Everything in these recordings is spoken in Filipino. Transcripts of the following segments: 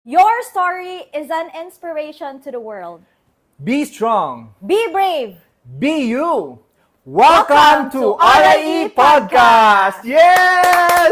Your story is an inspiration to the world. Be strong. Be brave. Be you. Welcome to RIE Podcast! Yes!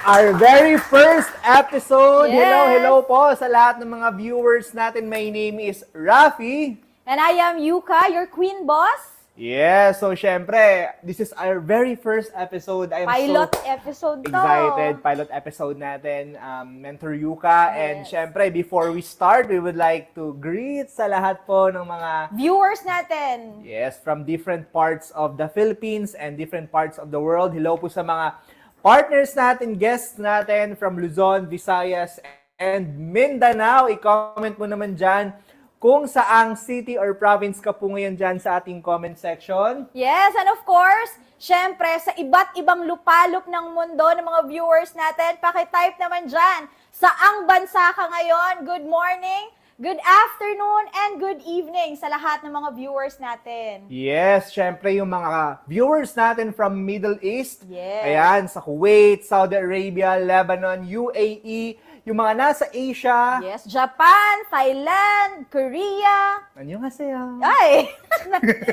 Our very first episode. Yes. Hello po sa lahat ng mga viewers natin. My name is Rafi. And I am Yuka, your queen boss. Yes, so syempre, this is our very first episode. I am Pilot so episode to. excited. Pilot episode natin, Mentor Yuka. And Yes. syempre, before we start, we would like to greet sa lahat po ng mga Viewers natin. yes, from different parts of the Philippines and different parts of the world. Hello po sa mga partners natin, guests natin from Luzon, Visayas, and Mindanao. I-comment mo naman dyan kung saang city or province ka po ngayon dyan sa ating comment section. Yes, and of course, syempre, sa iba't ibang lupalop ng mundo ng mga viewers natin, pakitype naman dyan. Saang bansa ka ngayon? Good morning, good afternoon, and good evening sa lahat ng mga viewers natin. Yes, syempre yung mga viewers natin from Middle East. Yes. Ayan, sa Kuwait, Saudi Arabia, Lebanon, UAE, yung mga nasa Asia. Yes, Japan, Thailand, Korea. Annyeonghaseyo. Ay!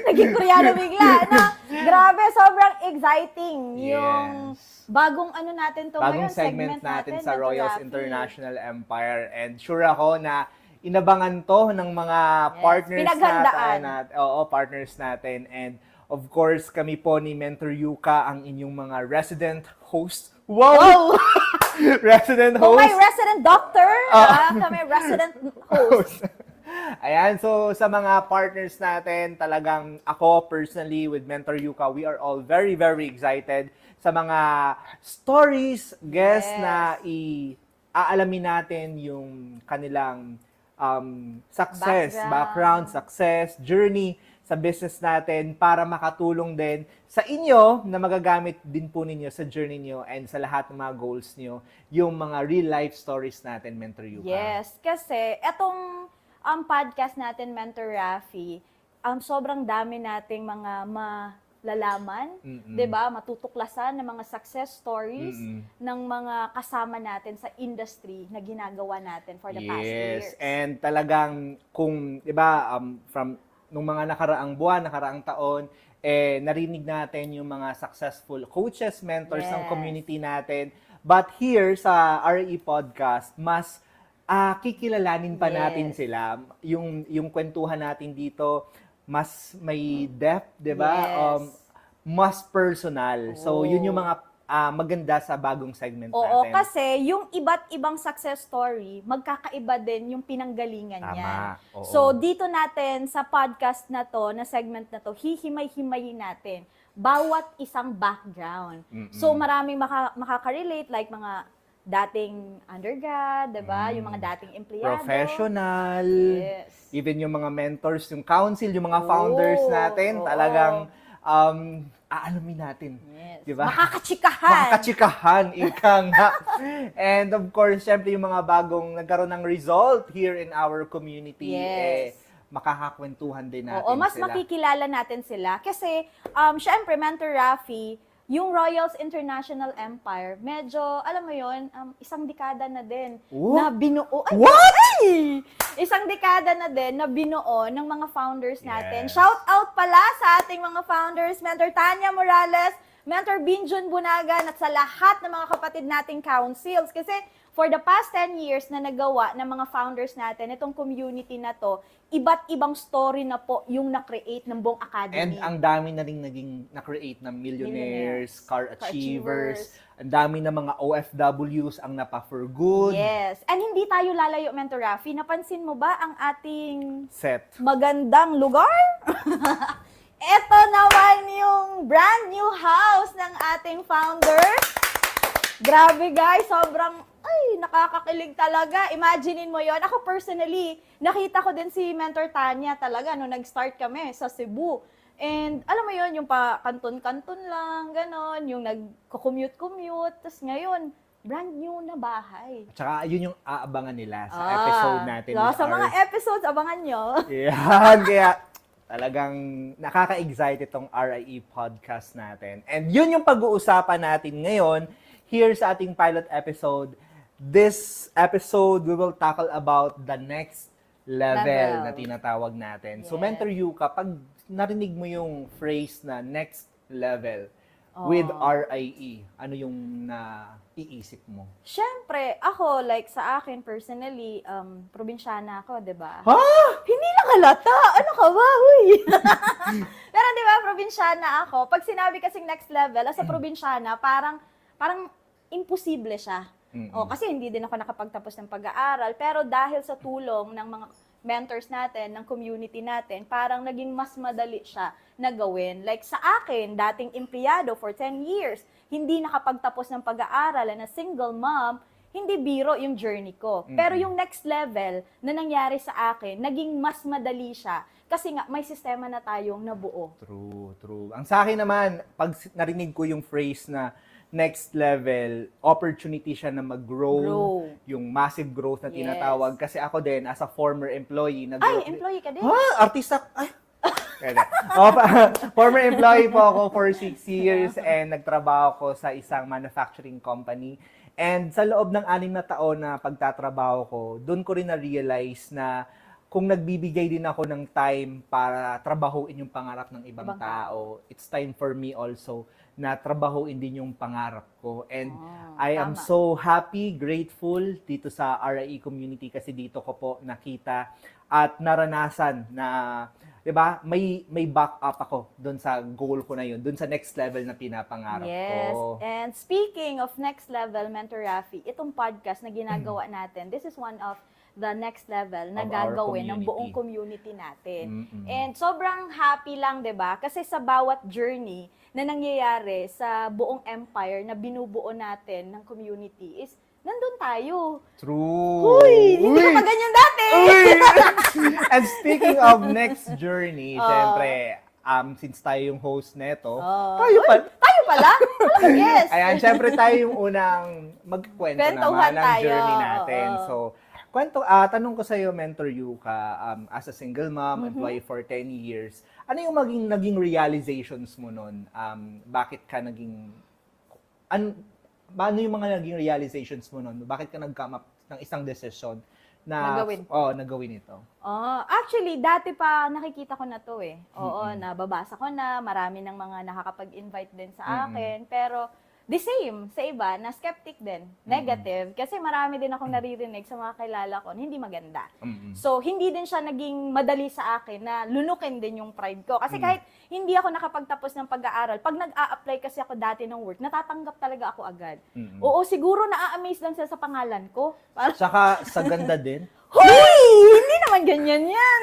Naging Koreano bigla, no? Grabe, sobrang exciting yung bagong ano natin to Bagong ngayon, segment natin sa Mentor Royals Rafi. International Empire. And sure ako na inabangan to ng mga Yes, partners pinaghandaan. partners natin. And of course, kami po ni Mentor Yuka, ang inyong mga resident host. Wow! Wow! Resident Kung host. may resident doctor, kami resident host. Ayan, so sa mga partners natin, talagang ako personally with Mentor Yuka, we are all very, very excited sa mga stories, guests Yes. na aalamin natin yung kanilang success, background, success, journey sa business natin para makatulong din sa inyo na magagamit din po ninyo sa journey nyo and sa lahat ng mga goals nyo, yung mga real life stories natin, Mentor Yuka. Yes, kasi etong podcast natin, Mentor Rafi, sobrang dami nating mga malalaman, 'di ba? Matutuklasan ng mga success stories ng mga kasama natin sa industry na ginagawa natin for the past years. Yes, and talagang kung, 'di ba, from nung mga nakaraang buwan, nakaraang taon, narinig natin yung mga successful coaches, mentors ng Yes. community natin. But here sa RE Podcast, mas kikilalanin pa natin Yes. sila. Yung kwentuhan natin dito, mas may depth, 'di ba? Yes. Mas personal. So, yun yung mga maganda sa bagong segment Oo, natin. kasi yung iba't ibang success story, magkakaiba din yung pinanggalingan Tama, niya. oo. So, dito natin sa podcast na to, na segment na to, hihimay-himayin natin bawat isang background. So, maraming makaka-relate, like mga dating undergrad, diba? Yung mga dating empleyado. Professional. Yes. Even yung mga mentors, yung council, yung mga founders Oo, natin, oo. talagang aalamin natin. Yes. Diba? Makakachikahan. Makakachikahan, ika nga. And of course, syempre yung mga bagong nagkaroon ng result here in our community, Yes. makakakwentuhan din natin Oo, mas sila. makikilala natin sila. Kasi, syempre, Mentor Rafi, yung Royals International Empire, medyo, alam mo yon, isang dekada na din Oh? na binuo. Ay, What? ay! Isang dekada na din na binuo ng mga founders natin. Yes. Shout out pala sa ating mga founders, Mentor Tanya Morales, Mentor Binjun Bunagan, at sa lahat ng mga kapatid nating councils. Kasi for the past 10 years na nagawa ng mga founders natin, itong community na to, iba't ibang story na po yung na-create ng buong academy. And ang dami na rin naging na-create ng millionaires, car achievers, ang dami na mga OFWs ang napa-for good. Yes. And hindi tayo lalayo, Mentor Rafi. Napansin mo ba ang ating Set. magandang lugar? Ito naman yung brand new house ng ating founder. Grabe guys, sobrang nakakakilig talaga. Imaginein mo yon. Ako personally, nakita ko din si Mentor Tanya talaga nung nag-start kami sa Cebu. And alam mo yon, yung pa kanton-kanton lang, ganon, yung nag-commute-commute. Tapos ngayon, brand new na bahay. Tsaka yun yung aabangan nila sa episode natin. So, with sa our- mga episodes, abangan nyo. Yan, kaya talagang nakaka-excite itong RIE podcast natin. And yun yung pag-uusapan natin ngayon, here sa ating pilot episode. This episode, we will tackle about the next level na tinatawag natin. So, Yes. Mentor Yu, kapag narinig mo yung phrase na next level with RIE, ano yung naiisip mo? Siyempre, ako, like sa akin personally, probinsyana ako, di ba? Ha? Hindi lang halata. Ano ka ba? Huy. Pero di ba, probinsyana ako. Pag sinabi kasing next level, as a probinsyana, parang imposible siya. O, kasi hindi din ako nakapagtapos ng pag-aaral. Pero dahil sa tulong ng mga mentors natin, ng community natin, parang naging mas madali siya na gawin. Like sa akin, dating empleyado for 10 years, hindi nakapagtapos ng pag-aaral na single mom, hindi biro yung journey ko. Pero yung next level na nangyari sa akin, naging mas madali siya. Kasi nga, may sistema na tayong nabuo. True. Ang sa akin naman, pag narinig ko yung phrase na next level, opportunity siya na mag-grow, yung massive growth na tinatawag. Kasi ako din, as a former employee, Ay, employee ka din? Ha? Artista? Ay! Former employee po ako for 6 years and nagtrabaho ko sa isang manufacturing company. And sa loob ng 6 na taon na pagtatrabaho ko, doon ko rin na-realize na kung nagbibigay din ako ng time para trabahuin yung pangarap ng ibang tao, it's time for me also na trabahuin din yung pangarap ko. And I am so happy, grateful dito sa RIE community kasi dito ko po nakita at naranasan na, 'di ba, may backup ako doon sa goal ko na yun, doon sa next level na pinapangarap ko. And speaking of next level, Mentor Rafi, itong podcast na ginagawa natin, this is one of the next level na Of our gagawin ng community. buong community natin. And sobrang happy lang, 'di ba? Kasi sa bawat journey na nangyayari sa buong empire na binubuo natin ng community is nandun tayo. True. Uy, hindi ka pa ganyan dati. And speaking of next journey, syempre, since tayo yung host neto, Tayo pala? Yes. Ayan, syempre tayo yung unang magkwento Kwentuhan naman ng tayo. journey natin. Oo. So, tanong ko sa'yo, Mentor Yu, as a single mom, employee for 10 years, ano yung naging realizations mo nun? Bakit ka ano yung mga naging realizations mo nun? Bakit ka nag-come up ng isang decision na nagawin ito? Actually, dati pa nakikita ko na to eh. Oo, nababasa ko na, marami ng mga nakakapag-invite din sa akin. Pero the same sa iba, na skeptic din, negative. Kasi marami din akong naririnig sa mga kilala ko na hindi maganda. So, hindi din siya naging madali sa akin na lunukin din yung pride ko. Kasi kahit hindi ako nakapagtapos ng pag-aaral, pag nag-a-apply kasi ako dati ng work, natatanggap talaga ako agad. Oo, siguro na-amaze lang sila sa pangalan ko. Tsaka sa ganda din. Hoy! Hindi naman ganyan yan.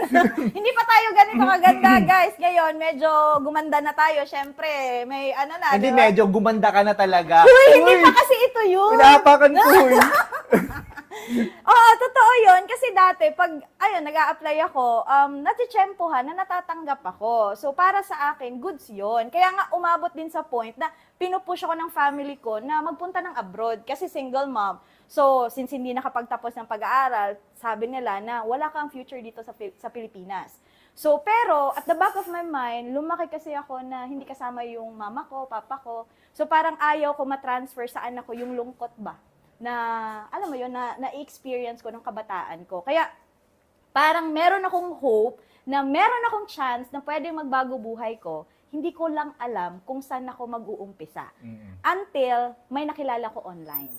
Hindi pa tayo ganito kaganda, guys. Ngayon, medyo gumanda na tayo. Siyempre, may ano na, Hindi, di ba? medyo gumanda ka na talaga. Uy, hindi pa kasi ito yun. Pinahapakan ko yun. Oo, totoo yun. Kasi dati, pag, nag-a-apply ako, natitsyempohan na natatanggap ako. So, para sa akin, goods yun. Kaya nga, umabot din sa point na pinupush ako ng family ko na magpunta ng abroad. Kasi single mom. So, since hindi nakapagtapos ng pag-aaral, sabi nila na wala kang future dito sa Pilipinas. So, pero, at the back of my mind, lumaki kasi ako na hindi kasama yung mama ko, papa ko. So, parang ayaw ko matransfer sa anak ko yung lungkot ba? Na, alam mo yun, na-experience ko ng kabataan ko. Kaya, parang meron akong hope na meron akong chance na pwedeng magbago buhay ko. Hindi ko lang alam kung saan ako mag-uumpisa. Until may nakilala ko online.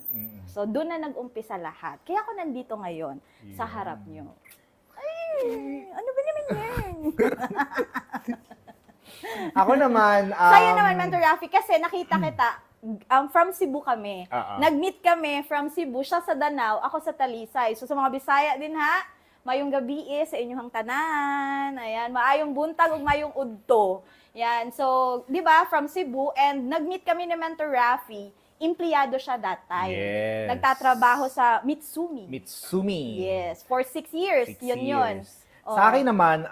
So, doon na nag-umpisa lahat. Kaya ako nandito ngayon sa harap nyo. Ay, ano ba naman yan? Ako naman, Sa'yo naman, Mentor Rafi, kasi nakita kita, from Cebu kami. Nag-meet kami from Cebu, siya sa Danao, ako sa Talisay. So, sa mga Bisaya din ha, mayong gabi sa inyong tanan. Ayan, maayong buntag ug mayong udto. Yan. So, 'di ba, from Cebu, and nag-meet kami ni Mentor Rafi. Empleyado siya that time. Yes. Nagtatrabaho sa Mitsumi. Yes, For 6 years. 6 Yun. years. Sa akin naman,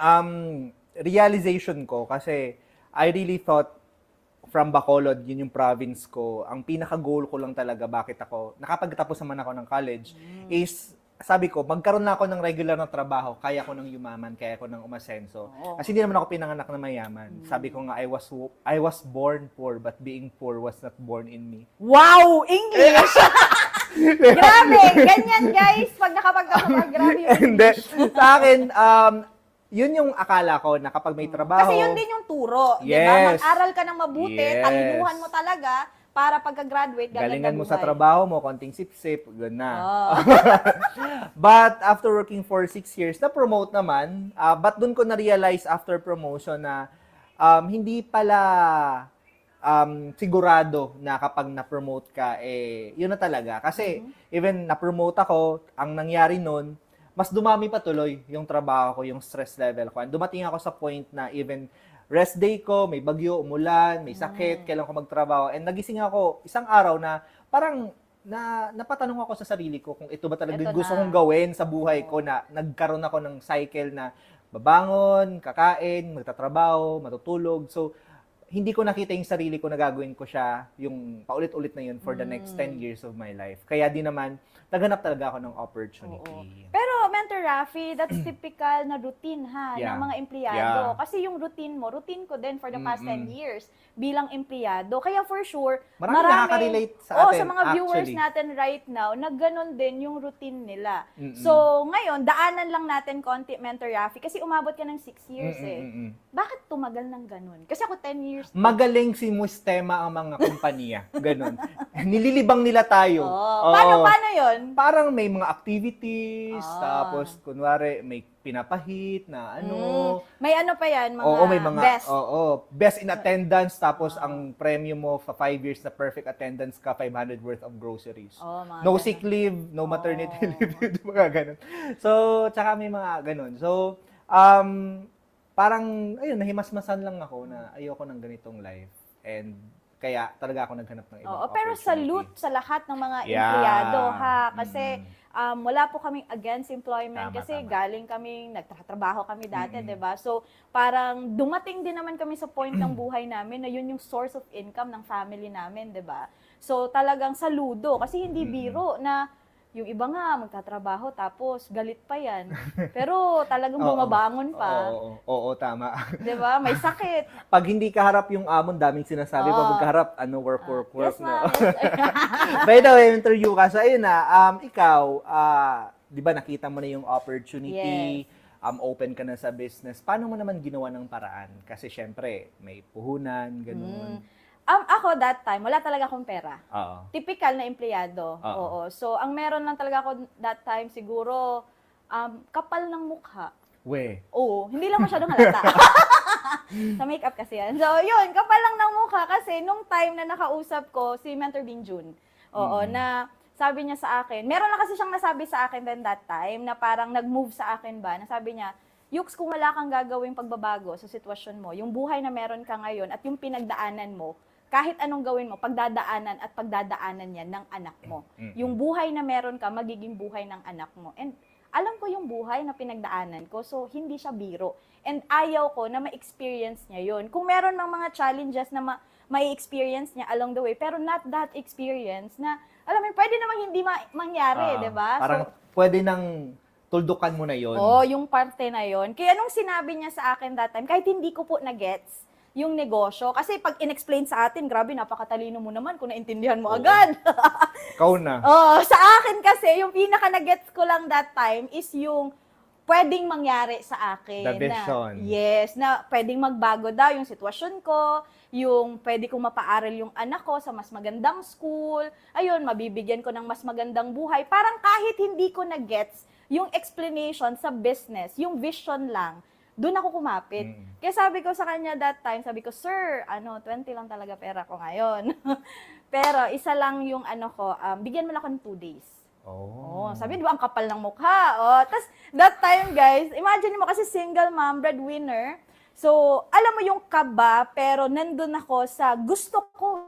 realization ko, kasi I really thought from Bacolod, yun yung province ko, ang pinaka-goal ko lang talaga, bakit ako, nakapagtapos naman ako ng college, is sabi ko, magkaroon na ako ng regular na trabaho, kaya ko nang yumaman, kaya ko nang umasenso. Oo. Kasi hindi naman ako pinanganak na mayaman. Sabi ko nga, I was born poor, but being poor was not born in me. Wow! English! Grabe! Ganyan, guys! Pag nakapagkakapag, grabe yung Hindi. English. Sa akin, yun yung akala ko na kapag may trabaho. Kasi yun din yung turo. Diba? Yes. Mag-aral ka ng mabuti, Yes. talinuhan mo talaga, para pagka-graduate, gaganda Galingan mo buhay. sa trabaho mo, konting sip-sip, gano'n na. Oh. But after working for 6 years, na-promote naman. But dun ko na-realize after promotion na hindi pala sigurado na kapag na-promote ka, yun na talaga. Kasi even na-promote ako, ang nangyari nun, mas dumami pa tuloy yung trabaho ko, yung stress level ko. And dumating ako sa point na even rest day ko, may bagyo, umulan, may sakit, kailan ko magtrabaho. And nagising ako isang araw na parang napatanong ako sa sarili ko kung ito ba talaga Ito yung gusto na. kong gawin sa buhay ko, na nagkaroon ako ng cycle na babangon, kakain, magtatrabaho, matutulog. So, hindi ko nakita yung sarili ko na gagawin ko siya yung paulit-ulit na yun for the next 10 years of my life. Kaya di naman, naghanap talaga ako ng opportunity. Pero, Mentor Rafi, that's typical na routine ha, Yeah. ng mga empleyado. Yeah. Kasi yung routine mo, routine ko din for the past 10 years bilang empleyado. Kaya for sure, Marami nakaka-relate sa atin, sa mga viewers actually. natin right now, nagganon din yung routine nila. Mm-mm. So, ngayon, daanan lang natin konti, Mentor Rafi, kasi umabot ka ng 6 years Bakit tumagal ng ganon? Kasi ako 10 years. Magaling si Mustema ang mga kumpanya. Ganon. Nililibang nila tayo. Oh. Oo. Paano yun? Parang may mga activities, Ah. tapos kunwari may pinapahit na ano. May ano pa yan, mga, Oo, may mga best. best in attendance, tapos ang premyo mo for 5 years na perfect attendance ka, 500 worth of groceries. Oh, mga No ganon. sick leave, no maternity leave, yung mga ganun. So, tsaka may mga ganun. So, parang, ayun, nahimasmasan lang ako na ayoko ng ganitong life. And kaya talaga ako naghanap ng ibang Oo, pero opportunity. salute sa lahat ng mga Yeah. empleyado ha. Kasi Mm. wala po kaming against employment Tama, kasi tama. galing kaming, nagtatrabaho kami dati, 'di ba? So, parang dumating din naman kami sa point ng buhay namin na yun yung source of income ng family namin, 'di ba? So, talagang saludo kasi hindi biro na yung iba nga magtatrabaho tapos galit pa yan. Pero talagang bumabangon pa, Oo, tama. 'di ba? May sakit. Pag hindi kaharap yung amon, daming sinasabi. Oo. Pag magkaharap, work, Yes, no? ma'am. By the way, interview ka. So, ayun na, ikaw, di ba nakita mo na yung opportunity, open ka na sa business. Paano mo naman ginawa ng paraan? Kasi syempre, may puhunan, ganun. Ako that time, wala talaga akong pera. Oo. Typical na empleyado. Oo. Oo. So, ang meron lang talaga ako that time siguro, kapal ng mukha. We. Oo, hindi lang masyadong halata. Sa makeup kasi yan. So, yun, kapal lang ng mukha kasi nung time na nakausap ko si Mentor Binjun, na sabi niya sa akin, meron na kasi siyang nasabi sa akin then that time na parang nag-move sa akin ba, nasabi niya, Yux, kung wala kang gagawing pagbabago sa sitwasyon mo, yung buhay na meron ka ngayon at yung pinagdaanan mo, kahit anong gawin mo, pagdadaanan at pagdadaanan yan ng anak mo. Yung buhay na meron ka, magiging buhay ng anak mo. And alam ko yung buhay na pinagdaanan ko, so hindi siya biro. And ayaw ko na ma-experience niya yun. Kung meron ng mga challenges na ma-experience niya along the way, pero not that experience na, alam mo, pwede namang hindi mangyari, di ba? Parang pwede nang tuldukan mo na yon. Yung parte na yon. Kaya nung sinabi niya sa akin that time, kahit hindi ko po na-gets yung negosyo, kasi pag in-explain sa atin, grabe, napakatalino mo naman kung naintindihan mo agad. Ikaw na. Sa akin kasi, yung pinaka na-gets ko lang that time is yung pwedeng mangyari sa akin. The vision. Na pwedeng magbago daw yung sitwasyon ko, yung pwede kong mapaaral yung anak ko sa mas magandang school, ayun, mabibigyan ko ng mas magandang buhay. Parang kahit hindi ko na-gets yung explanation sa business, yung vision lang, doon ako kumapit. Kaya sabi ko sa kanya that time, sabi ko, Sir, 20 lang talaga pera ko ngayon. Pero isa lang yung bigyan mo lang ako ng 2 days. Sabi, di ba, ang kapal ng mukha. Tapos, that time, guys, imagine mo kasi single mom, breadwinner. So, alam mo yung kaba, pero nandun ako sa gusto ko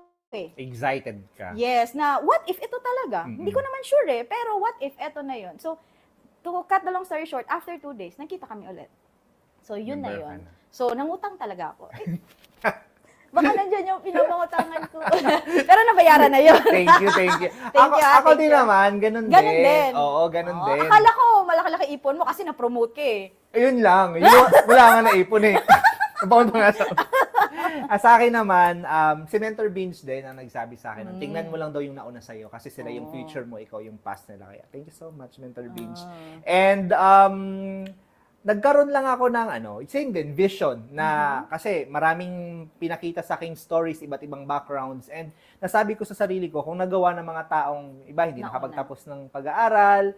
Excited ka. Yes, na what if ito talaga? Hindi ko naman sure pero what if ito na yon. So, to cut the long story short, after 2 days, nakita kami ulit. So, yun na Member yun. ka na. So, nangutang talaga ako. Baka nandiyan yung pinapangutangan ko. Pero nabayaran na yun. Thank you. Thank you, Ako thank din you. naman, ganun din. Oo, ganun din. Akala ko malaki-laki ipon mo kasi na-promote ka eh. Ayun lang. Wala nga naipon eh. Napakunta nga sa akin naman, si Mentor Beans din ang nagsabi sa akin, tingnan mo lang daw yung nauna sa'yo kasi sila yung future mo, ikaw yung past nila. Kaya thank you so much, Mentor Beans. And nagkaroon lang ako ng same din, vision na kasi maraming pinakita sa aking stories, iba't ibang backgrounds. And nasabi ko sa sarili ko, kung nagawa ng mga taong iba, hindi nakapagtapos ng pag-aaral,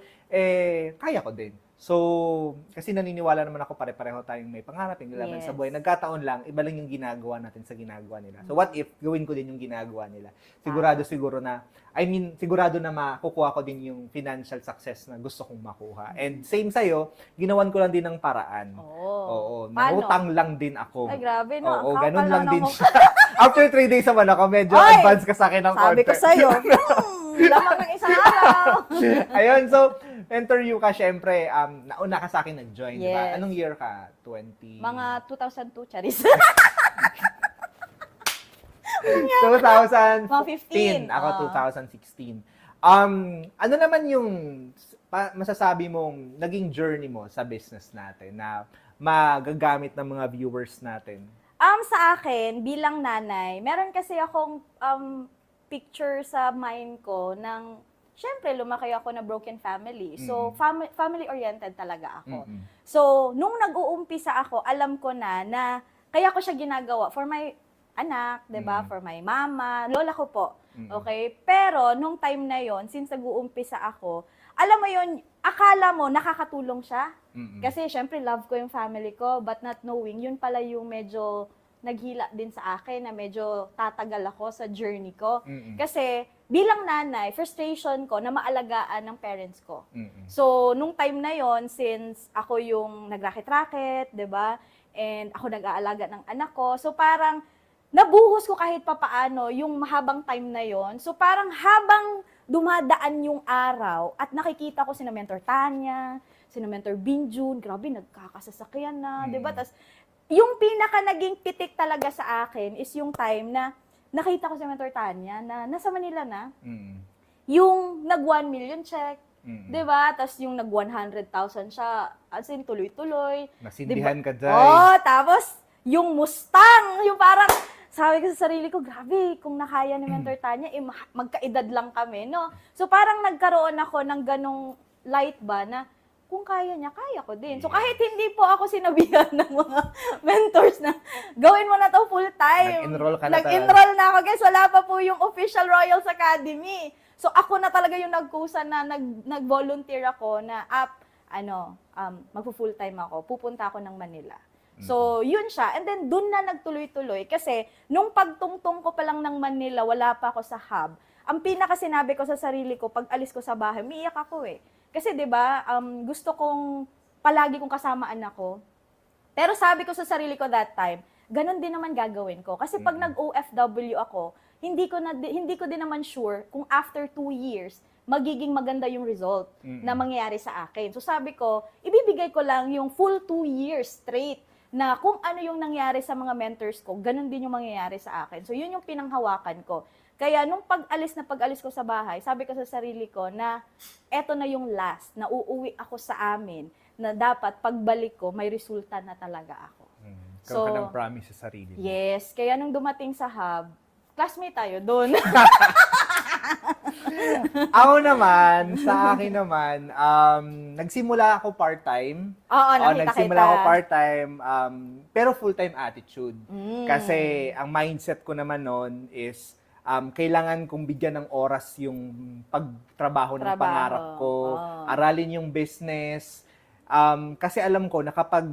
kaya ko din. So, kasi naniniwala naman ako pare-pareho tayong may pangarap, yung laban sa buhay. Nagkataon lang, iba lang yung ginagawa natin sa ginagawa nila. So, what if gawin ko din yung ginagawa nila? Sigurado na makukuha ko din yung financial success na gusto kong makuha. And same sa'yo, ginawan ko lang din ng paraan. Oo. Nangutang lang din ako. Ay, grabe, no? Oo, ganun lang din siya. After 3 days naman ako, medyo advance ka sa akin ng konti. Sabi ko sa'yo, lamang ng isang araw. Ayun, so, Mentor Yu ka, syempre, nauna ka sa akin nag-join, Yes. diba? Anong year ka? 20? Mga 2002, Charis. 2015. Mga 15. Ako, 2016. Ano naman yung masasabi mong naging journey mo sa business natin na magagamit ng mga viewers natin? Sa akin, bilang nanay, meron kasi akong picture sa mind ko ng, syempre, lumaki ako na broken family. So, family-oriented talaga ako. So, nung nag-uumpisa ako, alam ko na kaya ko siya ginagawa for my anak, 'di ba? For my mama, lola ko po. Okay? Pero, nung time na yon, since nag-uumpisa ako, alam mo yon, akala mo nakakatulong siya. Kasi, syempre, love ko yung family ko, but not knowing, yun pala yung medyo naghila din sa akin na medyo tatagal ako sa journey ko. Kasi bilang nanay, frustration ko na maalagaan ng parents ko. So, nung time na yon, since ako yung nagrakit-rakit, 'di ba? And ako nag-aalaga ng anak ko. So, parang nabuhos ko kahit papaano yung mahabang time na yon. So, parang habang dumadaan yung araw at nakikita ko sina Mentor Tanya, sina Mentor Binjun, grabe, nagkakasasakyan na, 'di ba? Tas yung pinaka naging titik talaga sa akin is yung time na nakita ko si Mentor Tanya na nasa Manila na. Yung nag 1 million check, 'di ba? Tapos yung nag 100,000 siya, as in tuloy-tuloy. Nasindihan ka dyan. Tapos yung Mustang, yung parang sabi ko sa sarili ko, grabe, kung nakaya ni Mentor Tanya, magkaedad lang kami, no? So parang nagkaroon ako ng ganong light ba na kung kaya niya, kaya ko din. So kahit hindi po ako sinabihan ng mga mentors na gawin mo na to full time. Nag-enroll ka na Nag-enroll na ako, guys. Wala pa po yung official Royals Academy. So ako na talaga yung nagkusa na nag-volunteer ako na magpo-full time ako. Pupunta ako ng Manila. So, yun siya. And then, dun na nagtuloy-tuloy. Kasi, nung pagtungtong ko pa lang ng Manila, wala pa ako sa hub. Ang pinaka-sinabi ko sa sarili ko, pag alis ko sa bahay, umiiyak ako eh. Kasi 'di ba, gusto kong palagi kong kasama anak ko. Pero sabi ko sa sarili ko that time, ganun din naman gagawin ko. Kasi pag nag-OFW ako, hindi ko din naman sure kung after 2 years magiging maganda yung result na mangyayari sa akin. So sabi ko, ibibigay ko lang yung full 2 years straight na kung ano yung nangyari sa mga mentors ko, ganun din yung mangyayari sa akin. So yun yung pinanghawakan ko. Kaya nung pag-alis ko sa bahay, sabi ko sa sarili ko na eto na yung last, na uuwi ako sa amin, na dapat pagbalik ko, may resulta na talaga ako. Ikaw ka ng promise sa sarili mo. Yes. Kaya nung dumating sa hub, classmate tayo doon. Ako naman, sa akin naman, nagsimula ako part-time. Oo, nagsimula ako part-time, pero full-time attitude. Kasi ang mindset ko naman noon is, kailangan kong bigyan ng oras yung pagtrabaho ng pangarap ko, aralin yung business. Kasi alam ko na kapag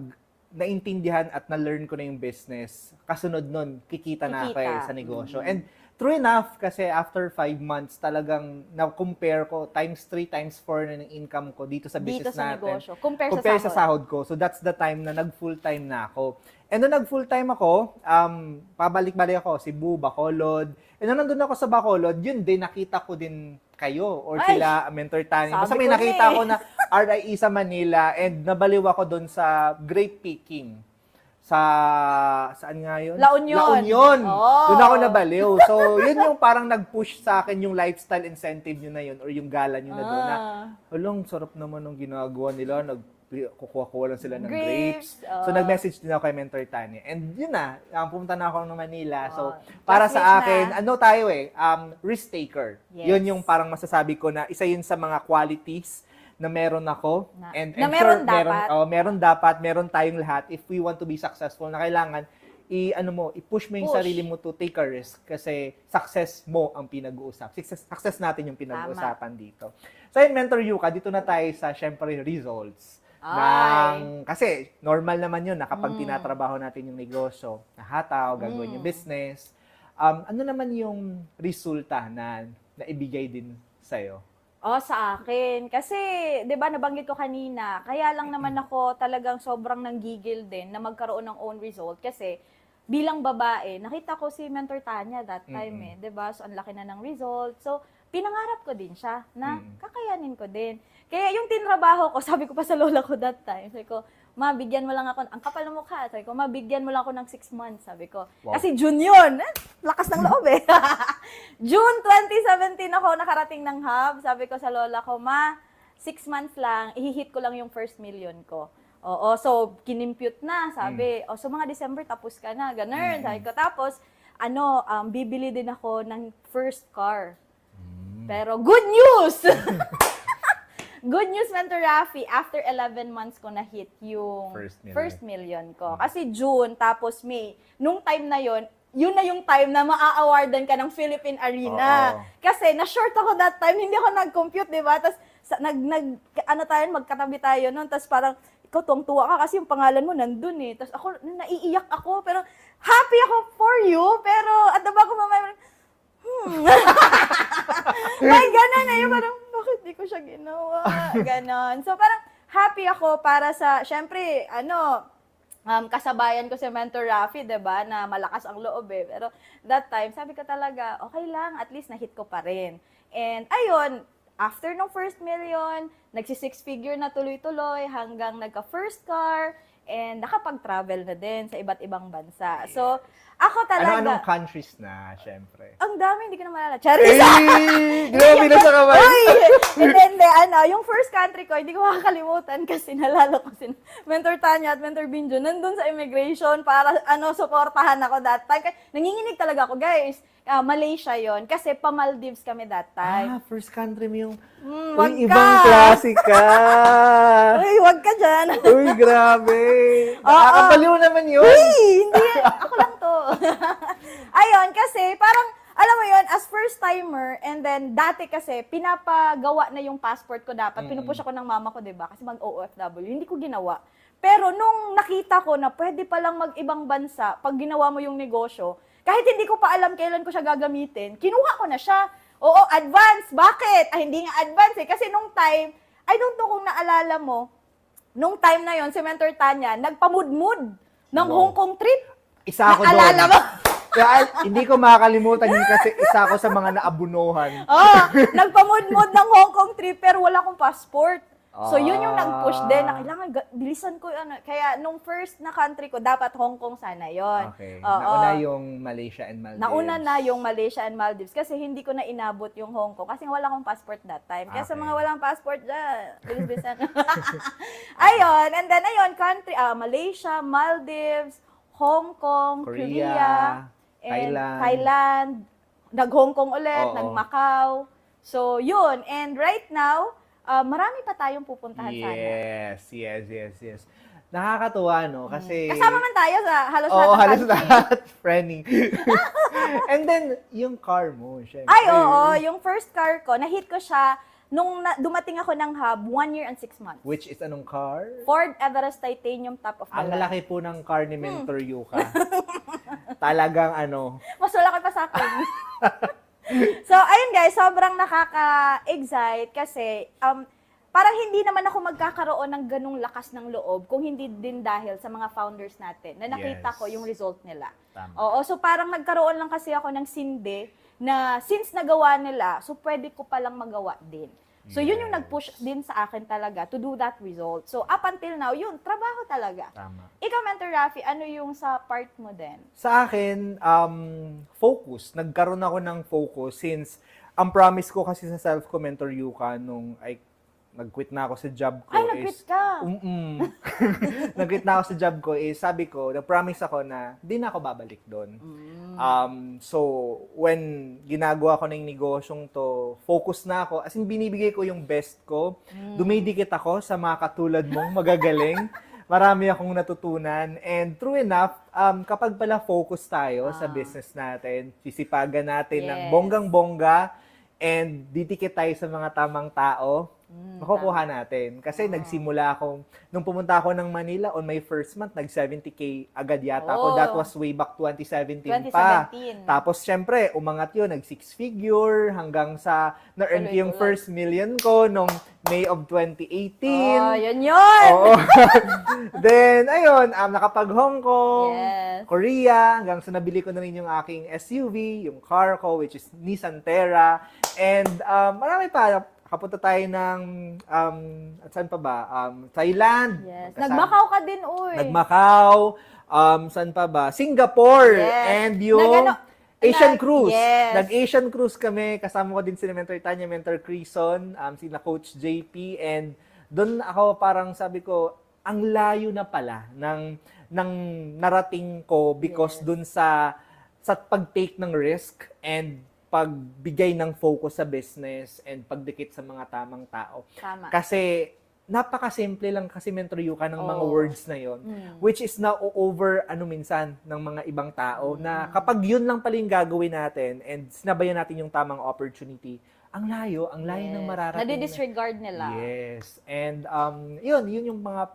naintindihan at na-learn ko na yung business, kasunod nun, kikita na ako sa negosyo. And true enough, kasi after 5 months, talagang na-compare ko, times 3, times 4 na ng income ko dito sa business natin. Negosyo. Compare sa sahod ko. So that's the time na nag-full-time na ako. And nung nag-full-time ako, pabalik-balik ako, Cebu, Bacolod. And nung nandun ako sa Bacolod, yun din, nakita ko din kayo or sila, Mentor Tanya. Basta may nakita ko na RIE sa Manila and nabaliw ako doon sa grape picking. saan nga yun? La Union. La Union. Oh. Doon ako nabaliw. So, yun yung parang nag-push sa akin yung lifestyle incentive nyo na yun or yung gala nyo na doon na, halong, sarap naman ng ginagawa nila. Kukuha lang sila ng grapes. So, nag-message din ako kay Mentor Tanya. And yun na, pumunta na ako ng Manila. So, para sa akin, ano tayo risk taker. Yes. Yun yung parang masasabi ko na isa yun sa mga qualities na meron ako. And na I'm meron sure dapat. meron tayong lahat if we want to be successful na kailangan i-push mo yung sarili mo to take a risk kasi success mo ang pinag-uusap. Success natin yung pinag-uusapan dito. So, yun, Mentor Yuka, dito na tayo sa, syempre, results. Kasi normal naman yun na kapag tinatrabaho natin yung negosyo, nahataw, gagawin yung business. Ano naman yung resulta na naibigay din sa'yo? Sa akin. Kasi, di ba, nabanggit ko kanina, kaya lang naman ako talagang sobrang nanggigil din na magkaroon ng own result. Kasi, bilang babae, nakita ko si Mentor Tanya that time di ba? So, ang laki na ng result. So, pinangarap ko din siya na kakayanin ko din. Kaya yung tinrabaho ko, sabi ko pa sa lola ko that time, sabi ko, ma, bigyan mo lang ako, ang kapal ng mukha, sabi ko, ma, bigyan mo lang ako ng 6 months, sabi ko. Wow. Kasi June yun, lakas ng loob June 2017 ako nakarating ng hub, sabi ko sa lola ko, ma, 6 months lang, ihihit ko lang yung first million ko. Oo, so, kinimpute na, sabi, so mga December tapos ka na, ganun, sabi ko. Tapos, bibili din ako ng first car. Pero, good news! Good news, Mentor Rafi, after 11 months ko na-hit yung first million ko. Kasi June, tapos May. Nung time na yon, yun na yung time na maa-awardan ka ng Philippine Arena. Kasi na-short ako that time, hindi ako nag-compute, di ba? Tapos, magkatabi tayo nun. Tapos parang, ikaw tuwang-tuwa ka kasi yung pangalan mo nandun Tapos ako, naiiyak ako, pero happy ako for you. Pero at the back of my mind, may ganon na yung parang, bakit di ko siya ginawa? Ganon. So parang happy ako para sa, syempre, kasabayan ko si Mentor Rafi, diba, na malakas ang loob Pero that time, sabi ko talaga, okay lang, at least na-hit ko pa rin. And ayun, after ng first million, nagsi-6 figure na tuloy-tuloy hanggang nagka-first car, and nakapag-travel na din sa iba't ibang bansa. So, ako talaga... Ano-anong countries na, syempre? Ang dami, hindi ko na maalala. Charis! Grabe na sa kamay! Hindi, yung first country ko, hindi ko makakalimutan kasi nalala ko si Mentor Tanya at Mentor Binjo nandun sa immigration para, suportahan ako that time. Nanginginig talaga ako, guys. Malaysia yon kasi pa-Maldives kami that time. First country mo yung... Uy, ibang klase ka! Uy, wag ka dyan! Uy, grabe! Nakakabaliw naman yun! Uy, hindi, ako lang to. Ayun, kasi parang, alam mo yon as first timer, and then dati kasi, pinapagawa na yung passport ko dapat. Pinupush ako ng mama ko, diba? Kasi mag-OFW. Hindi ko ginawa. Pero nung nakita ko na pwede palang mag-ibang bansa, pag ginawa mo yung negosyo, kahit hindi ko pa alam kailan ko siya gagamitin, kinuha ko na siya. Oo, advance. Bakit? Hindi nga advance Kasi nung time, I don't know kung naalala mo, nung time na yon si Mentor Tanya, nagpamudmud ng Hong Kong trip. Isa ako doon. Naalala mo? Kaya, hindi ko makakalimutan yun kasi isa ako sa mga naabunuhan. Nagpamudmud ng Hong Kong trip pero wala akong passport. So, yun yung nag-push din na kailangan bilisan ko. Kaya, nung first na country ko, dapat Hong Kong sana yon. Okay. Nauna yung Malaysia and Maldives. Nauna na yung Malaysia and Maldives kasi hindi ko na inabot yung Hong Kong kasi wala akong passport that time. Kaya sa mga walang passport dyan, bilis-bilisan. Ayun. And then, country, Malaysia, Maldives, Hong Kong, Korea and Thailand. Nag-Hong Kong ulit, nag-Macau. So, yun. And right now, marami pa tayong pupuntahan sana. Yes. Nakakatuwa, no? Kasi... Kasama man tayo sa halos lahat. Oo, halos lahat. Friendly. And then, yung car mo, syempre. Ay, oo. Yung first car ko, na-hit ko siya nung dumating ako ng hub, 1 year and 6 months. Which is anong car? Ford Everest Titanium Top of the Line. Ang laki po ng car ni Mentor Yuka. Talagang Mas malaki pa sa akin. So, ayun guys, sobrang nakaka-excite kasi parang hindi naman ako magkakaroon ng ganung lakas ng loob kung hindi din dahil sa mga founders natin na nakita ko yung result nila. Tama. Oo, so parang nagkaroon lang kasi ako ng sinde na since nagawa nila, so pwede ko palang magawa din. So, yun yung Yes. nag-push din sa akin talaga to do that result. So, up until now, yun, trabaho talaga. Tama. Ikaw, Mentor Rafi, ano yung sa part mo din? Sa akin, focus. Nagkaroon ako ng focus since ang promise ko kasi sa self ko, Mentor Yuka, nung nag-quit na ako sa job ko Ay, nag-quit ka! Nag-quit na ako sa job ko sabi ko, nag-promise ako na di na ako babalik doon. So, when ginagawa ko na yung negosyong to, focus na ako. As in, binibigay ko yung best ko. Dumidikit ako sa mga katulad mong magagaling. Marami akong natutunan. And true enough, kapag pala focus tayo sa business natin, sisipagan natin ng Yes. bonggang-bongga, and didikit tayo sa mga tamang tao, makukuha natin. Kasi nagsimula akong, nung pumunta ako ng Manila, on my first month, nag-70K agad yata ako. Oh. That was way back 2017 pa. 2017. Tapos, syempre, umangat yun, nag-six-figure, hanggang sa, na-earn ko yung Tuloy-tuloy. first million ko nung May of 2018. Oh, yun! Oo. Then, ayun, nakapag-Hong Kong, Yes. Korea, hanggang sa nabili ko na rin yung aking SUV, yung car ko, which is Nissan Terra. And marami pa. Kapunta tayo ng, at saan pa ba? Thailand. Yes. Magkasama. Nag-Macau ka din, uy. Nag-Macau. Saan pa ba? Singapore. Yes. And yung Asian Cruise. Yes. Nag-Asian Cruise kami. Kasama ko din si Mentor Tanya, Mentor Crison, sina Coach JP. And doon ako parang sabi ko, ang layo na pala ng narating ko because Yes. doon sa pag-take ng risk and pagbigay ng focus sa business and pagdikit sa mga tamang tao. Tama. Kasi napakasimple lang kasi Mentor Yuka ng mga Oo. words na yon, which is na-over minsan ng mga ibang tao na kapag yun lang pala yung gagawin natin and sinabayan natin yung tamang opportunity, ang layo ng Yes. mararating. Nadi-disregard nila. Yes. And yun yung mga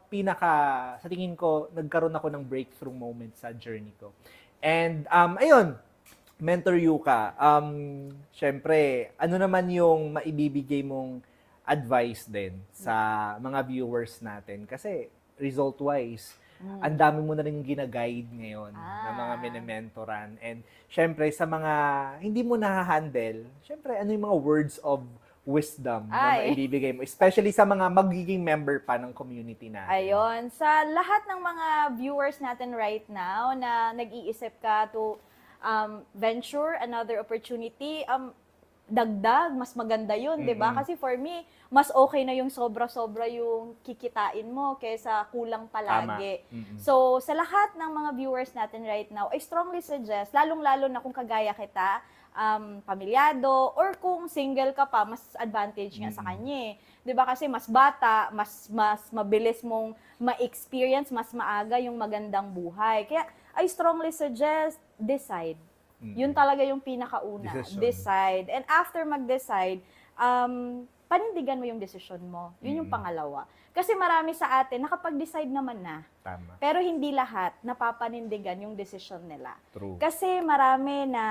sa tingin ko, nagkaroon ako ng breakthrough moment sa journey ko. And ayun, Mentor Yuka, syempre, ano naman yung maibibigay mong advice din sa mga viewers natin? Kasi result-wise, ang dami mo na rin gina-guide ngayon na mga mini-mentoran. And syempre, sa mga hindi mo na-handle, syempre, ano yung mga words of wisdom na Ay. maibibigay mo? Especially sa mga magiging member pa ng community natin. Ayun. Sa lahat ng mga viewers natin right now na nag-iisip ka to venture another opportunity, dagdag, mas maganda yun, di ba? Kasi for me, mas okay na yung sobra-sobra yung kikitain mo kaysa kulang palagi. So, sa lahat ng mga viewers natin right now, I strongly suggest, lalong-lalo na kung kagaya kita, pamilyado, or kung single ka pa, mas advantage nga sa kanya eh. 'Di ba? Kasi mas bata, mas mabilis mong ma-experience, mas maaga yung magandang buhay. Kaya I strongly suggest decide. Yun talaga yung pinakauna. Decision. Decide. And after mag-decide, panindigan mo yung decision mo. Yun yung pangalawa. Kasi marami sa atin nakapag-decide naman na. Tama. Pero hindi lahat napapanindigan yung decision nila. True. Kasi marami na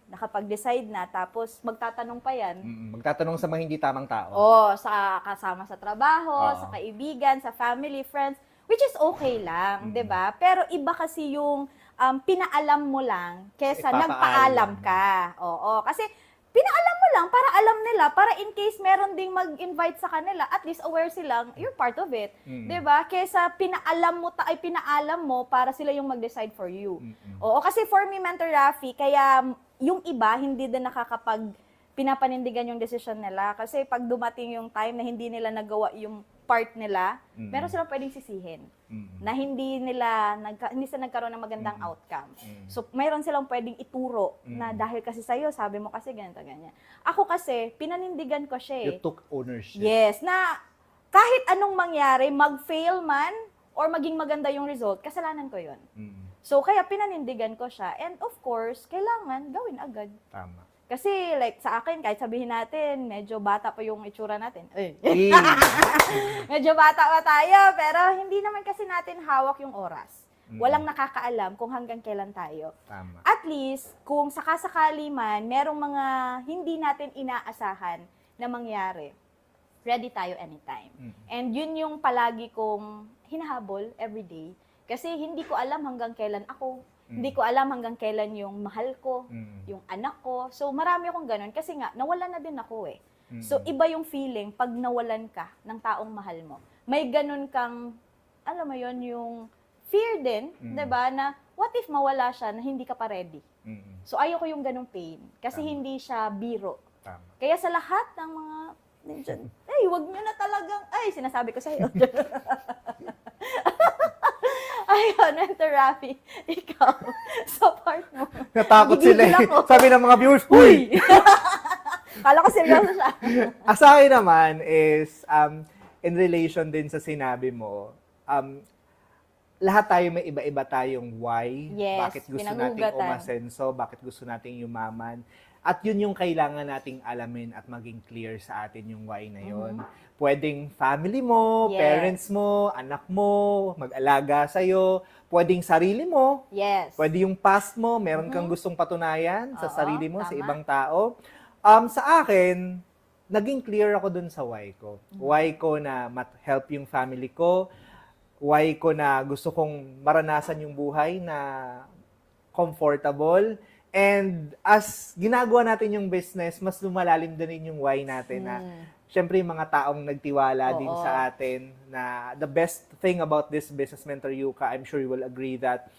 nakapag-decide na tapos magtatanong pa yan. Magtatanong sa mga hindi tamang tao. Sa kasama sa trabaho, sa kaibigan, sa family, friends, which is okay lang, 'di ba? Pero iba kasi yung pinaalam mo lang kesa Ipapaalam. nagpaalam ka. Oo, kasi pinaalam mo lang para alam nila, para in case meron ding mag-invite sa kanila, at least aware silang you're part of it. 'Di ba? Kesa pinaalam mo para sila yung mag-decide for you. Oo, kasi for me, Mentor Rafi, kaya yung iba hindi din pinapanindigan yung decision nila kasi pag dumating yung time na hindi nila nagawa yung part nila, meron silang pwedeng sisihin na hindi sila nagkaroon ng magandang outcome. So, mayroon silang pwedeng ituro na dahil kasi sa'yo, sabi mo kasi ganito, ganyan. Ako kasi, pinanindigan ko siya You took ownership. Yes, na kahit anong mangyari, mag-fail man or maging maganda yung result, kasalanan ko yon. So, kaya pinanindigan ko siya. And of course, kailangan gawin agad. Tama. Kasi like sa akin, kahit sabihin natin, medyo bata pa yung itsura natin. Medyo bata pa tayo, pero hindi naman kasi natin hawak yung oras. Walang nakakaalam kung hanggang kailan tayo. Tama. At least, kung sakasakali man, merong mga hindi natin inaasahan na mangyari, ready tayo anytime. And yun yung palagi kong hinahabol everyday. Kasi hindi ko alam hanggang kailan ako. Hindi ko alam hanggang kailan yung mahal ko, yung anak ko. So, marami akong ganun. Kasi nga, nawala na din ako eh. So, iba yung feeling pag nawalan ka ng taong mahal mo. May ganun kang, alam mo yon yung fear din, 'di ba, na what if mawala siya na hindi ka pa ready? So, ayoko yung ganung pain. Kasi hindi siya biro. Tama. Kaya sa lahat ng mga nandiyan, wag nyo na talagang, sinasabi ko sa'yo. Ayun, Mentor Rafi, ikaw, sa part mo. Natakot sila Gigigil eh. ako. Sabi ng mga viewers, "Uy!" Kala ko seryoso siya. Sa akin naman is, in relation din sa sinabi mo, lahat tayo may iba-iba tayong why, Yes, bakit gusto nating pinag-ugatan. umasenso, bakit gusto nating yumaman. At yun yung kailangan nating alamin at maging clear sa atin yung why na yun. Pwedeng family mo, Yes. parents mo, anak mo, mag-alaga sa'yo. Pwedeng sarili mo. Yes. Pwede yung past mo, meron kang gustong patunayan sa Oo, sarili mo, sa tama. ibang tao. Sa akin, naging clear ako dun sa why ko. Why ko na help yung family ko. Why ko na gusto kong maranasan yung buhay na comfortable. And as ginagawa natin yung business, mas lumalalim din yung why natin na syempre yung mga taong nagtiwala din Oo. sa atin na the best thing about this business, Mentor Yuka, I'm sure you will agree that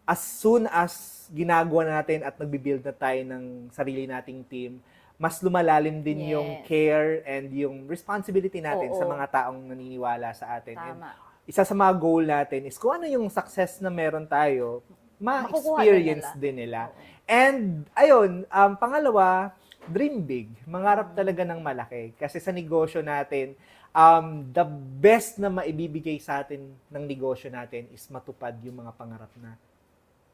as soon as ginagawa natin at nagbi-build na tayo ng sarili nating team, mas lumalalim din yung Yes. care and yung responsibility natin Oo. sa mga taong naniniwala sa atin. And Tama. isa sa mga goal natin is kung ano yung success na meron tayo, Makukuha ma-experience din din nila. And, ayun, pangalawa, dream big. Mangarap talaga ng malaki. Kasi sa negosyo natin, the best na maibibigay sa atin ng negosyo natin is matupad yung mga pangarap na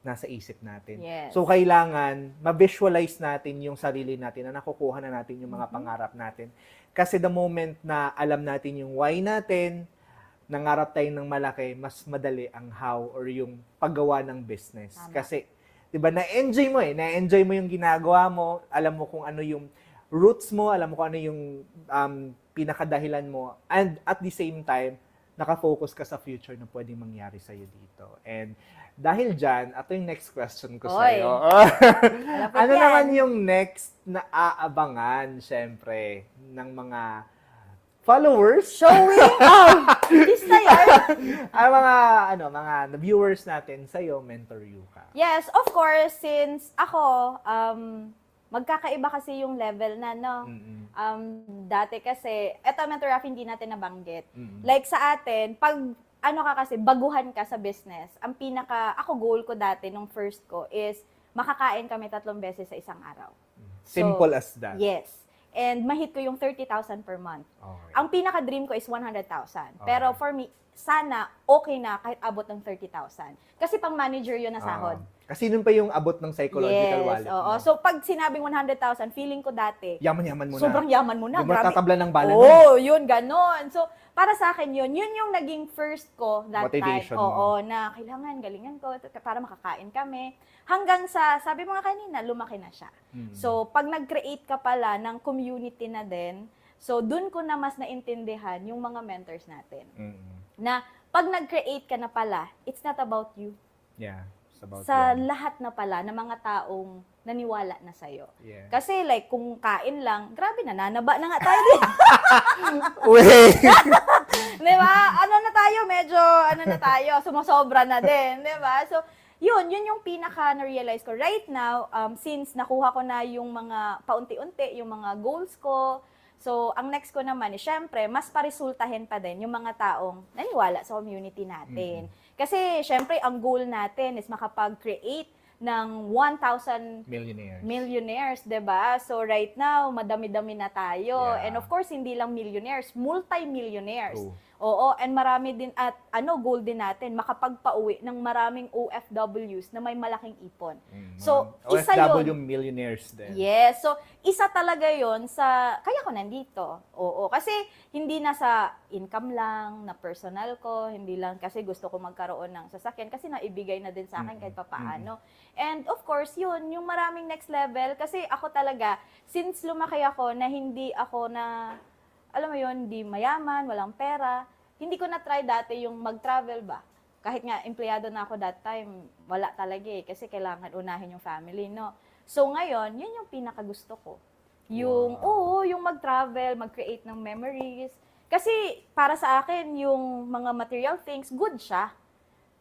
nasa isip natin. Yes. So, kailangan ma-visualize natin yung sarili natin na nakukuha na natin yung mga pangarap natin. Kasi the moment na alam natin yung why natin, nangarap tayo ng malaki, mas madali ang how or yung paggawa ng business. Tama. Kasi, di ba, na-enjoy mo na-enjoy mo yung ginagawa mo, alam mo kung ano yung roots mo, alam mo kung ano yung pinakadahilan mo, and at the same time, nakafocus ka sa future na pwedeng mangyari sa'yo dito. And dahil dyan, ito yung next question ko Oy. sa'yo. Malapit Ano yan. naman yung next na aabangan, syempre, ng mga followers? Showing out! Artista yan! Ang mga viewers natin sa'yo, Mentor Yuka. Yes, of course, since ako, magkakaiba kasi yung level na, no? Dati kasi, eto, Mentor Rafi, hindi natin nabanggit. Like sa atin, pag kasi, baguhan ka sa business, ang ako goal ko dati, nung first ko, is makakain kami 3 beses sa isang araw. Simple as that. Yes. And mahit ko yung 30,000 per month. Okay. Ang pinaka-dream ko is 100,000. Pero for me, sana okay na kahit abot ng 30,000. Kasi pang manager yun na sahod. Kasi nun pa yung abot ng psychological wallet. Oo. mo. So, pag sinabing 100,000, feeling ko dati, Yaman-yaman mo na. sobrang yaman mo na. Yung Grabe. matatabla ng bala na. Oo, yun, ganon. So, para sa akin yun yung naging first ko that Motivation time. mo. Oo, na kailangan, galingan ko para makakain kami. Hanggang sa, sabi mo nga kanina, lumaki na siya. So, pag nag-create ka pala ng community na din, so, dun ko na mas naintindihan yung mga mentors natin. Na, pag nag-create ka na pala, it's not about you. Yeah. It's about Sa them. lahat na pala ng mga taong naniwala na sa'yo. Yeah. Kasi like, kung kain lang, grabe, nananaba na nga tayo din. Wait! Di ba? Ano na tayo, sumasobra na din. Di ba? So, yun yung pinaka-na-realize ko. Right now, since nakuha ko na yung mga paunti-unti, yung mga goals ko, so, ang next ko naman is, syempre, mas parisultahin pa din yung mga taong naniwala sa community natin. Kasi, syempre, ang goal natin is makapag-create ng 1,000 millionaires, 'di ba? So right now, madami-dami na tayo. Yeah. And of course, hindi lang millionaires, multi-millionaires. True. Oo, and marami din at goal din natin makapagpauwi ng maraming OFWs na may malaking ipon. So, isa OFW 'yon. millionaires din. Yes. So, isa talaga 'yon sa kaya ko nandito. Oo, kasi hindi na sa income lang na personal ko, hindi lang kasi gusto ko magkaroon ng sasakyan kasi naibigay na din sa akin kahit papaano. And of course, yun, yung maraming next level kasi ako talaga since lumaki ako na hindi ako na alam mo yun, hindi mayaman, walang pera, hindi ko na-try dati yung mag-travel ba. Kahit nga, empleyado na ako that time, wala talaga kasi kailangan unahin yung family, no? So ngayon, yun yung pinakagusto ko. Yung, yung mag-travel, mag-create ng memories. Kasi para sa akin, yung mga material things, good siya.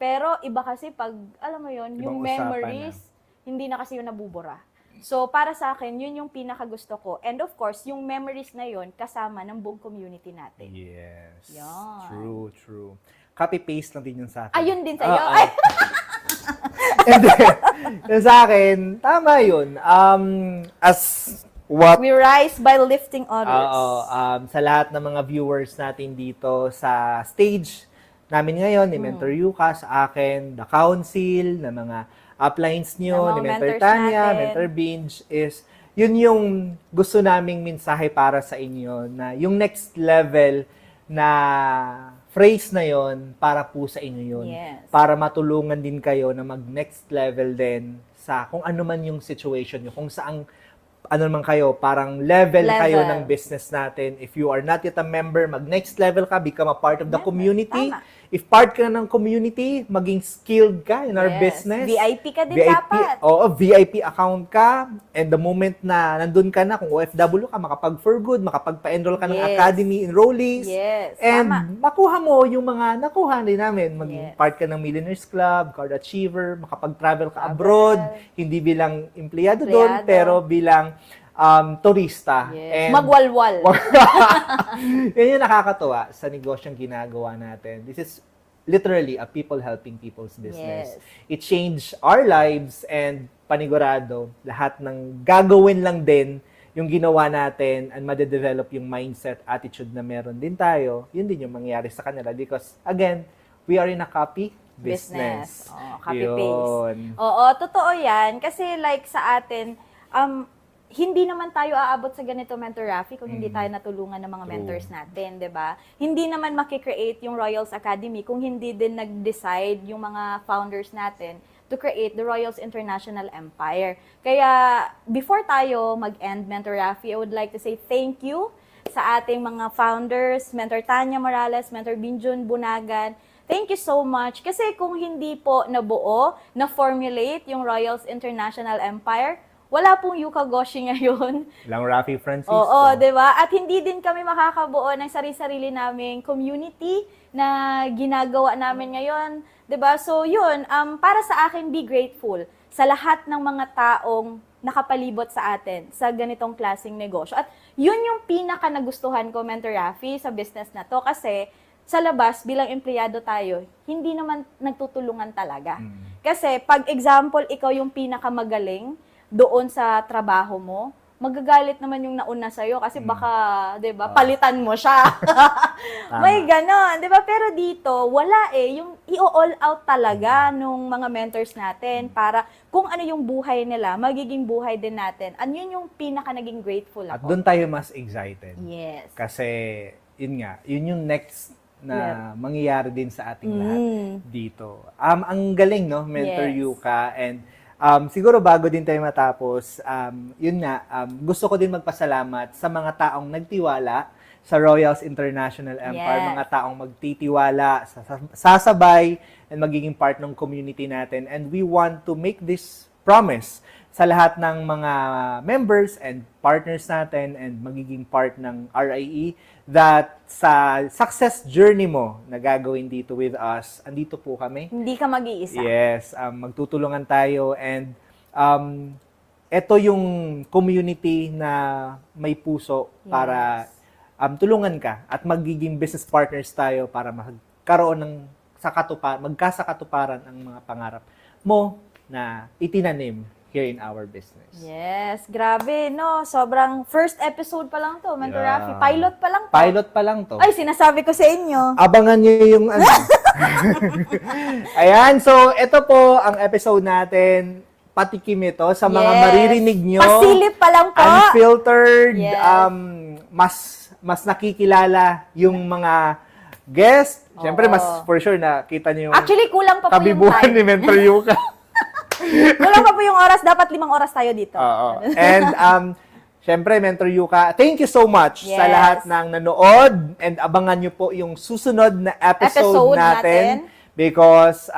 Pero iba kasi pag, alam mo yon, yung Ibang usapan memories, hindi na kasi yun nabubura. So, para sa akin, yun yung pinakagusto ko. And of course, yung memories na yun, kasama ng buong community natin. Yes. Yan. True. Copy-paste lang din yun sa akin. Ayun din sa'yo. Ay. And then, yung sa akin, tama yun. As what We rise by lifting others. sa lahat ng mga viewers natin dito sa stage namin ngayon, ni Mentor Yuka, sa akin, the council, na mga uplines nyo, Na mga ni Mentor mentors Tanya, natin. Mentor Binge, is yun yung gusto naming mensahe para sa inyo, na yung next level na phrase na yon para po sa inyo yun. Yes. Para matulungan din kayo na mag next level din sa kung ano man yung situation nyo, kung saang ano naman kayo, parang level kayo ng business natin. If you are not yet a member, mag-next level ka, become a part of the community. Tama. If part ka ng community, maging skilled ka in our business. VIP ka din dapat. Oo, VIP account ka. And the moment na nandun ka na, kung OFW ka, makapag-for good, makapagpa-enroll ka ng academy enrollees. Yes, And tama. makuha mo yung mga nakuha din namin. Maging part ka ng Millionaires Club, Card Achiever, makapag-travel ka abroad, hindi bilang empleyado doon, pero bilang turista. Yes. Magwalwal. Yan yung nakakatuwa sa negosyong ginagawa natin. This is literally a people helping people's business. Yes. It changed our lives and panigurado, lahat ng gagawin lang din yung ginawa natin and madedevelop yung mindset, attitude na meron din tayo, yun din yung mangyayari sa kanila because, again, we are in a copy business. Copy-paste. Oo, totoo yan. Kasi like sa atin, hindi naman tayo aabot sa ganito, Mentor Rafi, kung hindi tayo natulungan ng mga mentors natin, 'di ba? Hindi naman makikreate yung Royals Academy kung hindi din nag-decide yung mga founders natin to create the Royals International Empire. Kaya, before tayo mag-end, Mentor Rafi, I would like to say thank you sa ating mga founders, Mentor Tanya Morales, Mentor Binjun Bunagan. Thank you so much. Kasi kung hindi po nabuo, na-formulate yung Royals International Empire, wala pong Yuka Goshi ngayon. Lang Rafi Francisco. Oo, di ba? At hindi din kami makakabuo ng sarili-sarili naming community na ginagawa namin ngayon. Di ba? So, yun. Para sa akin, be grateful sa lahat ng mga taong nakapalibot sa atin sa ganitong klaseng negosyo. At yun yung pinaka nagustuhan ko, Mentor Rafi, sa business na to. Kasi sa labas, bilang empleyado tayo, hindi naman nagtutulungan talaga. Kasi pag example, ikaw yung pinakamagaling doon sa trabaho mo, magagalit naman yung nauna sa'yo kasi baka, di ba, palitan mo siya. May ganon, di ba? Pero dito, wala yung i-all out talaga nung mga mentors natin para kung ano yung buhay nila, magiging buhay din natin. And yun yung pinaka naging grateful ako. At doon tayo mas excited. Yes. Kasi, yun nga, yun yung next na mangyayari din sa ating lahat dito. Ang galing, no, Mentor Yuka, and siguro bago din tayo matapos, yun nga, gusto ko din magpasalamat sa mga taong nagtiwala sa Royals International Empire, mga taong magtitiwala, sasabay, and magiging part ng community natin. And we want to make this promise sa lahat ng mga members and partners natin and magiging part ng RIE that sa success journey mo na gagawin dito with us, andito po kami. Hindi ka mag-iisa. Yes, magtutulungan tayo and ito yung community na may puso para tulungan ka at magiging business partners tayo para magkaroon ng magkasakatuparan ang mga pangarap mo na itinanim here in our business. Yes, grabe, no? Sobrang first episode pa lang to, Mentor Rafi. Pilot pa lang to. Pilot pa lang to. Ay, sinasabi ko sa inyo. Abangan nyo yung ano. Ayan, so ito po ang episode natin. Patikim ito sa mga maririnig nyo. Pasilip pa lang po. Unfiltered. Mas nakikilala yung mga guest. Siyempre, mas for sure nakita nyo yung actually, kulang pa po yung kabibuhan time. ni Mentor Yuka. Kulang pa po yung oras. Dapat 5 oras tayo dito. Oo. And, syempre, Mentor Yuka, thank you so much sa lahat ng nanood and abangan nyo po yung susunod na episode natin. Because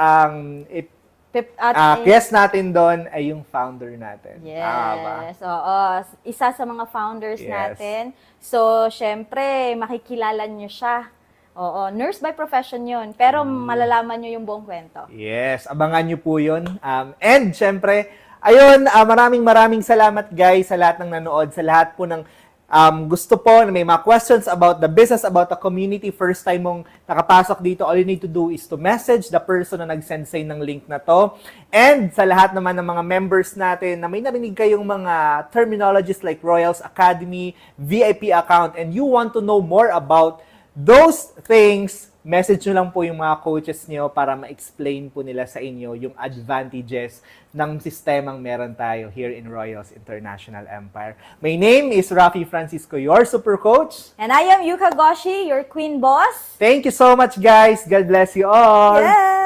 guest natin doon ay yung founder natin. Tama ba? Yes, oo. Isa sa mga founders Yes. natin. So, syempre, makikilala nyo siya. Oo, nurse by profession yun. Pero malalaman nyo yung buong kwento. Yes, abangan nyo po yun. And syempre, ayun, maraming salamat guys sa lahat ng nanood, sa lahat po ng gusto po na may mga questions about the business, about the community. First time mong nakapasok dito, all you need to do is to message the person na nag-send sa'yo ng link na to. And sa lahat naman ng mga members natin na may narinig kayong mga terminologies like Royals Academy, VIP account, and you want to know more about those things, message nyo lang po yung mga coaches nyo para ma-explain po nila sa inyo yung advantages ng sistemang meron tayo here in Royals International Empire. My name is Rafi Francisco, your super coach. And I am Yuka Goshi, your queen boss. Thank you so much, guys. God bless you all. Yes!